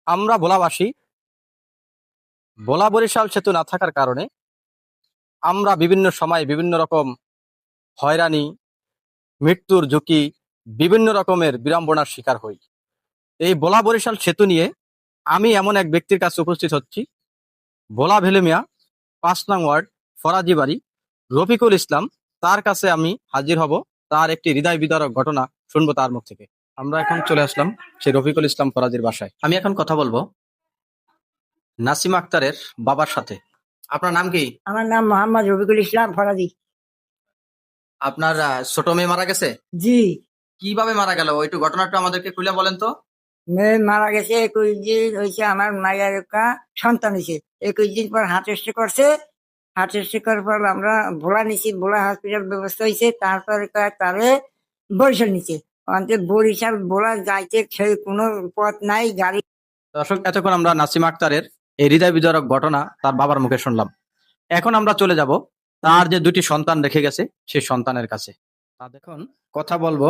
আমরা ভোলাবাসী ভোলা বরিশাল সেতু না থাকার কারণে আমরা বিভিন্ন সময় বিভিন্ন রকম হয়রানি, মৃত্যুর ঝুঁকি, বিভিন্ন রকমের বিড়ম্বনার শিকার হই। এই ভোলা বরিশাল সেতু নিয়ে আমি এমন এক ব্যক্তির কাছে উপস্থিত হচ্ছি, ভোলা ভেলুমিয়া ৫ নং ওয়ার্ড ফরাজি বাড়ি রফিকুল ইসলাম। তার কাছে আমি হাজির হব, তার একটি হৃদয় বিদারক ঘটনা শুনবো তার মুখ থেকে। আমরা এখন চলে আসলাম সেই রফিকুল ইসলাম ফরাজির বাসায়। আমি এখন কথা বলবো নাসিম আক্তারের বাবার সাথে। আপনার নাম কি? আমার নাম মোহাম্মদ রফিকুল ইসলাম ফরাজি। আপনার ছোট মেয়ে মারা গেছে? জি। কিভাবে মারা গেল ওইটু ঘটনাটা আমাদেরকে খুলে বলেন তো। মেয়ে মারা গেছে 21 দিন হয়েছে। আমার মায়ের একটা সন্তান হয়েছে। 21 দিন পর হার্ট টেস্ট করছে। হার্ট টেস্ট করার পর আমরা ভোলা নিছি, ভোলা হসপিটাল ব্যবস্থা হয়েছে। তারপরে তারে বরিশাল নিচে অন্তে বরিশাল ভোলা যাইতে সেই কোনো পথ নাই, গাড়ি। দর্শক, এতক্ষণ আমরা নাসিম আক্তারের এই হৃদয় বিদারক ঘটনা তার বাবার মুখে শুনলাম। এখন আমরা চলে যাব তার যে দুটি সন্তান রেখে গেছে সেই সন্তানের কাছে। এখন কথা বলবো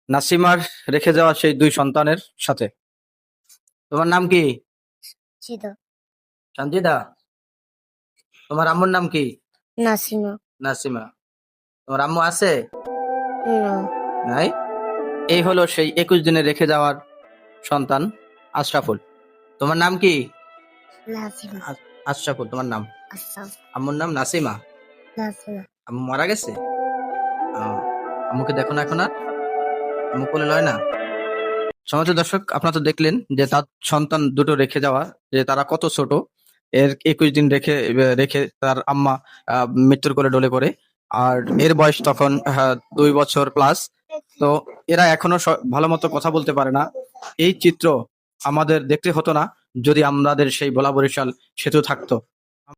নাসিমার রেখে যাওয়া সেই দুই সন্তানের সাথে। তোমার নাম কি? সঞ্জিদা। তোমার আম্মুর নাম কি? নাসিমা। নাসিমা। তোমার আম্মু আছে? না। নাই। এই হলো সেই 21 দিনে রেখে যাওয়ার সন্তান আশরাফুল। তোমার নাম কি? নাসিমা। আশরাফুল তোমার নাম। আসাম। আম্মুর নাম নাসিমা। নাসিমা। আম্মু মারা গেছে? আম্মুকে দেখো না এখন আর? আম্মু কোলে লয় না? সমাজের দর্শক, আপনারা তো দেখলেন যে তার সন্তান দুটো রেখে যাওয়া, যে তারা কত ছোট। এর 21 দিন রেখে রেখে তার আম্মা মৃত্যুর কোলে ঢলে পড়ে। আর এর বয়স তখন 2 বছর প্লাস। তো এরা এখনো ভালো মতো কথা বলতে পারে না। এই চিত্র আমাদের দেখতে হতো না যদি আমাদের সেই ভোলা বরিশাল সেতু থাকতো।